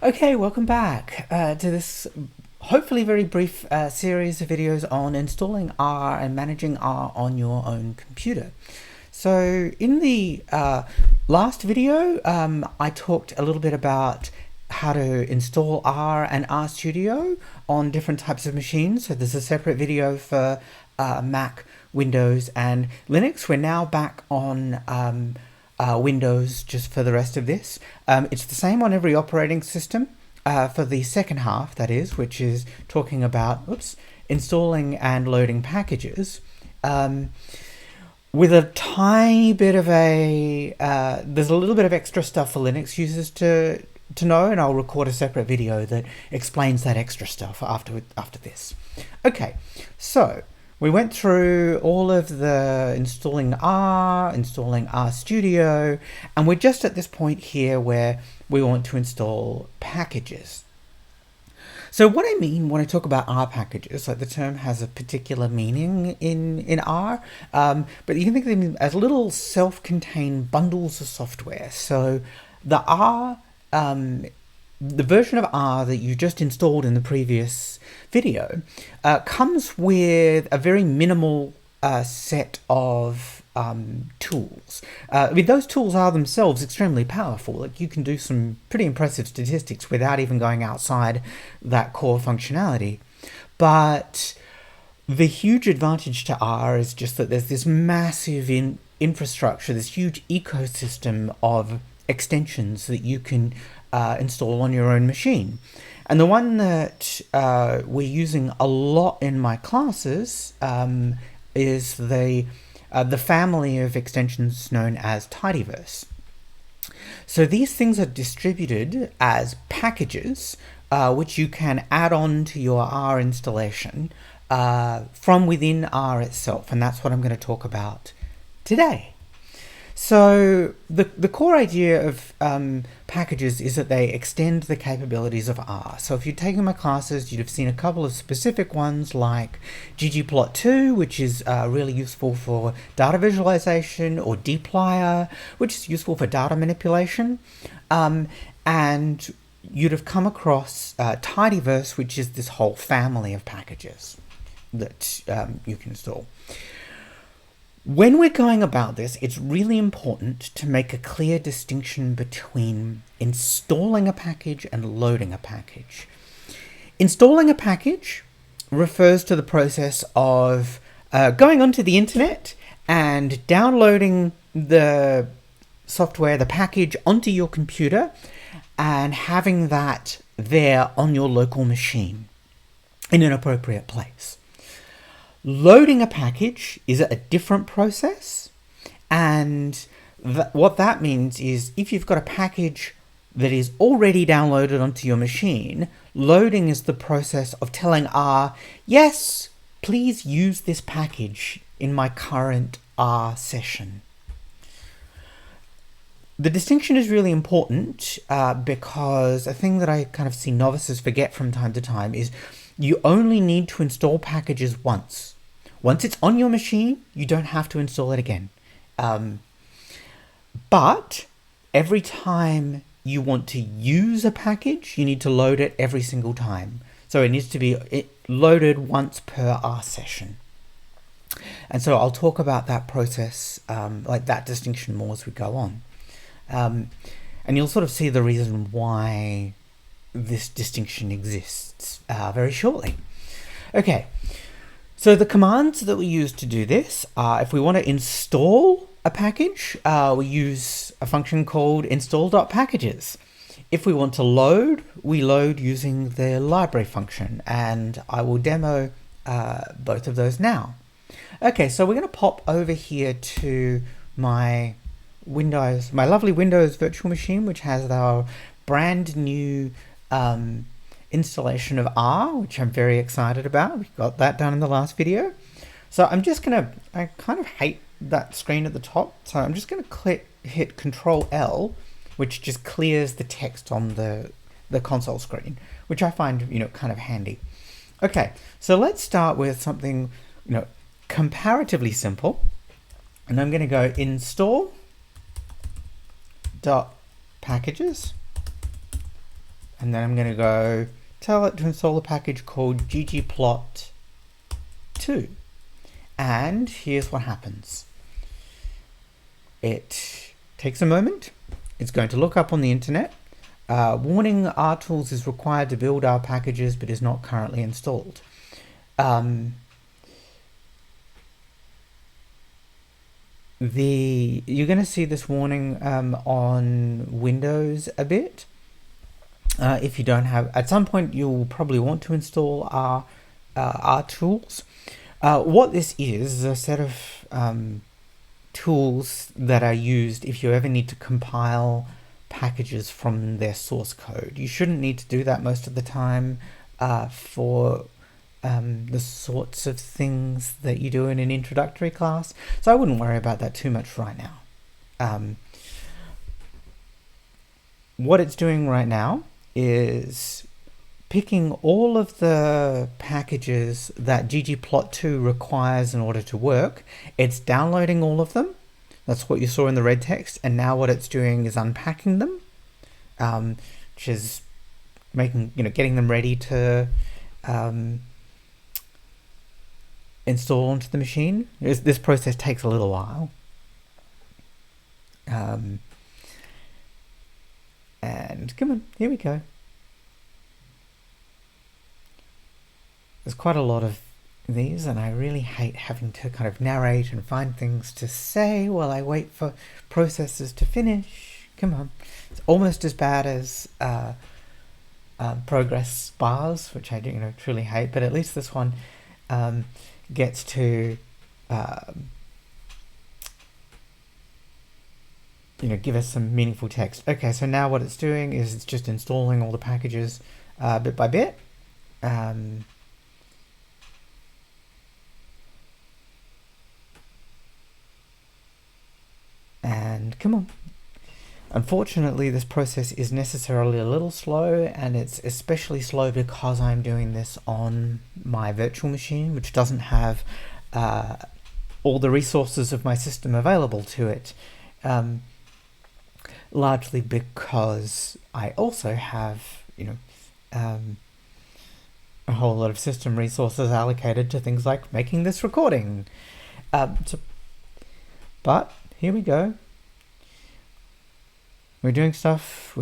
Okay, welcome back to this hopefully very brief series of videos on installing R and managing R on your own computer. So in the last video, I talked a little bit about how to install R and RStudio on different types of machines. So there's a separate video for Mac, Windows, and Linux. We're now back on Windows just for the rest of this. It's the same on every operating system for the second half, that is, which is talking about installing and loading packages. With a tiny bit of there's a little bit of extra stuff for Linux users to know, and I'll record a separate video that explains that extra stuff after this. Okay, so we went through all of the installing RStudio, and we're just at this point here where we want to install packages. So what I mean when I talk about R packages, like the term has a particular meaning in R, but you can think of them as little self-contained bundles of software. So the version of R that you just installed in the previous video comes with a very minimal set of tools. Those tools are themselves extremely powerful. Like, you can do some pretty impressive statistics without even going outside that core functionality. But the huge advantage to R is just that there's this massive infrastructure, this huge ecosystem of extensions that you can install on your own machine. And the one that we're using a lot in my classes is the family of extensions known as Tidyverse. So these things are distributed as packages, which you can add on to your R installation from within R itself, and that's what I'm going to talk about today. So the core idea of packages is that they extend the capabilities of R. So if you've taken my classes, you'd have seen a couple of specific ones like ggplot2, which is really useful for data visualization, or dplyr, which is useful for data manipulation. And you'd have come across Tidyverse, which is this whole family of packages that you can install. When we're going about this, it's really important to make a clear distinction between installing a package and loading a package. Installing a package refers to the process of going onto the internet and downloading the software, the package, onto your computer and having that there on your local machine in an appropriate place. Loading a package is a different process, and what that means is if you've got a package that is already downloaded onto your machine, loading is the process of telling R, yes, please use this package in my current R session. The distinction is really important because a thing that I kind of see novices forget from time to time is you only need to install packages once. Once it's on your machine, you don't have to install it again. But every time you want to use a package, you need to load it every single time. So it needs to be loaded once per R session. And so I'll talk about that process, like that distinction, more as we go on. And you'll sort of see the reason why this distinction exists very shortly. Okay, so the commands that we use to do this are, if we want to install a package, we use a function called install.packages. If we want to load, we load using the library function, and I will demo both of those now. Okay, so we're going to pop over here to my lovely Windows virtual machine, which has our brand new installation of R, which I'm very excited about. We got that done in the last video. So I'm just gonna, I kind of hate that screen at the top, so I'm just gonna hit Control L, which just clears the text on the console screen, which I find, kind of handy. Okay, so let's start with something, comparatively simple, and I'm gonna go install.packages. and then I'm going to go tell it to install a package called ggplot2. And here's what happens. It takes a moment. It's going to look up on the internet. Warning, RTools is required to build our packages but is not currently installed. You're going to see this warning on Windows a bit. If you don't have, at some point you'll probably want to install RTools. What this is a set of tools that are used if you ever need to compile packages from their source code. You shouldn't need to do that most of the time for the sorts of things that you do in an introductory class, so I wouldn't worry about that too much right now. What it's doing right now is picking all of the packages that ggplot2 requires in order to work. It's downloading all of them. That's what you saw in the red text. And now what it's doing is unpacking them, which is getting them ready to install onto the machine. This process takes a little while. And come on, here we go. There's quite a lot of these, and I really hate having to kind of narrate and find things to say while I wait for processes to finish. Come on. It's almost as bad as progress bars, which I do truly hate, but at least this one gets to give us some meaningful text. Okay, so now what it's doing is it's just installing all the packages bit by bit. And come on. Unfortunately, this process is necessarily a little slow, and it's especially slow because I'm doing this on my virtual machine, which doesn't have all the resources of my system available to it. Largely because I also have, a whole lot of system resources allocated to things like making this recording. But here we go. We're doing stuff.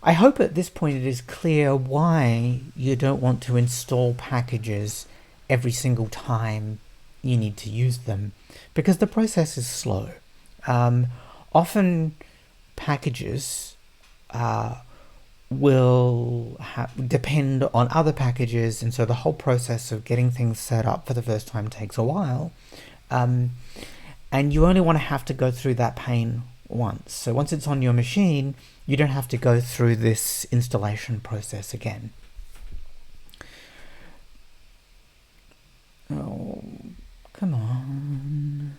I hope at this point it is clear why you don't want to install packages every single time you need to use them, because the process is slow. Often packages will depend on other packages, and so the whole process of getting things set up for the first time takes a while. And you only want to have to go through that pain once. So once it's on your machine, you don't have to go through this installation process again. Oh, come on.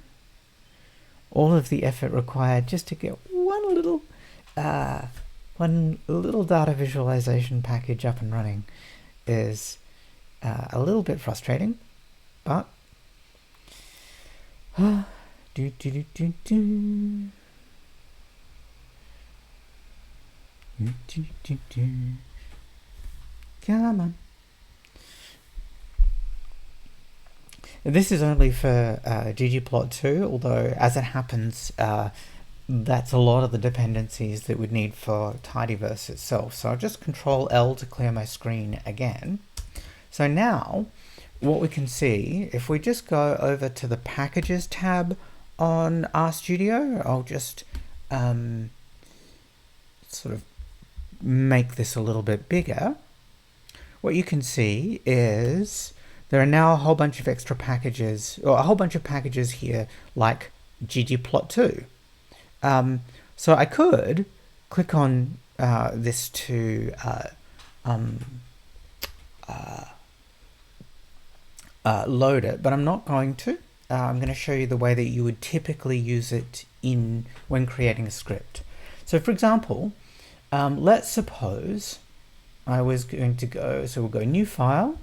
All of the effort required just to get one little data visualization package up and running is a little bit frustrating, but come on. This is only for ggplot2, although as it happens, that's a lot of the dependencies that we'd need for tidyverse itself. So I'll just Control L to clear my screen again. So now what we can see, if we just go over to the Packages tab on RStudio, I'll just sort of make this a little bit bigger. What you can see is there are now a whole bunch of extra packages, or a whole bunch of packages here, like ggplot2. So I could click on this to load it, but I'm not going to. I'm going to show you the way that you would typically use it when creating a script. So for example, let's suppose I was going to go, so we'll go New File.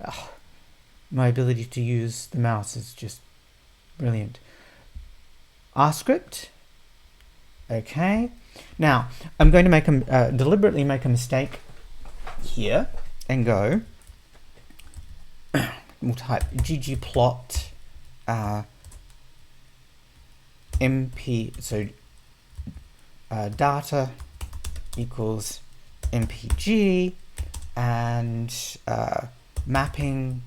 Oh, my ability to use the mouse is just brilliant. RScript. Okay. Now, I'm going to deliberately make a mistake here and go, we'll type ggplot mp, so data equals mpg, and mapping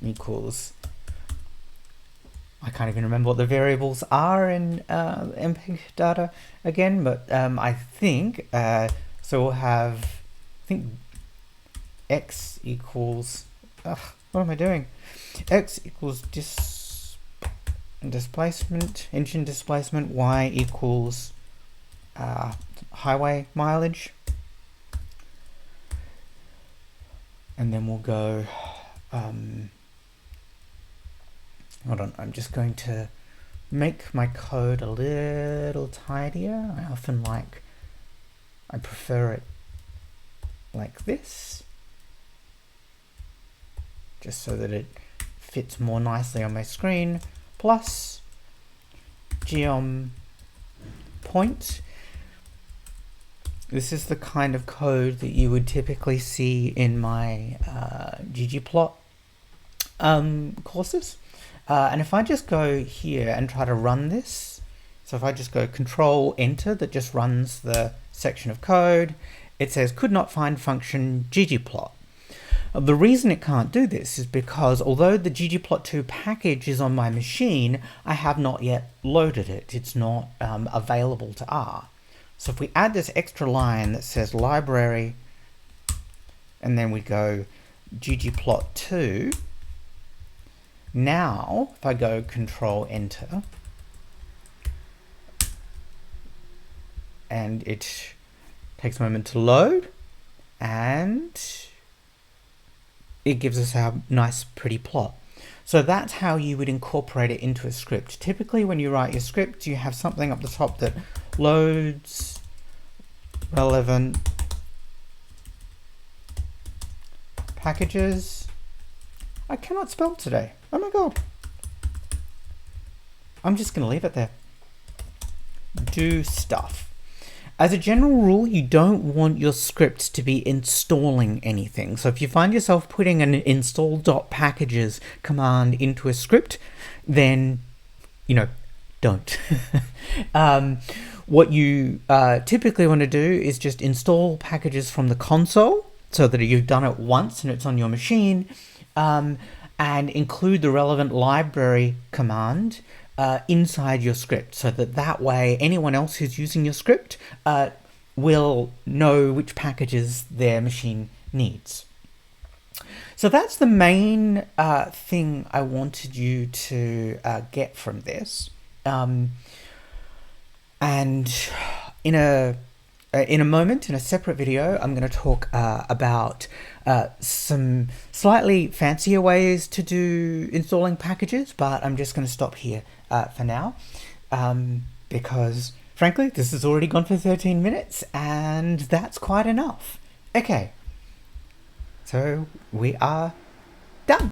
equals, I can't even remember what the variables are in MPEG data again, but I think, so we'll have, I think x equals, what am I doing? X equals displacement, engine displacement, y equals highway mileage. And then we'll go, hold on, I'm just going to make my code a little tidier. I prefer it like this, just so that it fits more nicely on my screen, plus geom point. This is the kind of code that you would typically see in my ggplot courses. And if I just go here and try to run this, so if I just go Control Enter, that just runs the section of code, it says could not find function ggplot. The reason it can't do this is because although the ggplot2 package is on my machine, I have not yet loaded it. It's not available to R. So if we add this extra line that says library, and then we go ggplot2, now if I go Control Enter, and it takes a moment to load, and it gives us our nice pretty plot. So that's how you would incorporate it into a script. Typically when you write your script, you have something up the top that loads relevant packages. I cannot spell today. Oh my god. I'm just going to leave it there. Do stuff. As a general rule, you don't want your script to be installing anything. So if you find yourself putting an install.packages command into a script, then, don't. What you typically want to do is just install packages from the console so that you've done it once and it's on your machine, and include the relevant library command inside your script, so that way anyone else who's using your script will know which packages their machine needs. So that's the main thing I wanted you to get from this. And in a moment, in a separate video, I'm going to talk about some slightly fancier ways to do installing packages, but I'm just going to stop here for now, because frankly, this has already gone for 13 minutes, and that's quite enough. Okay, so we are done.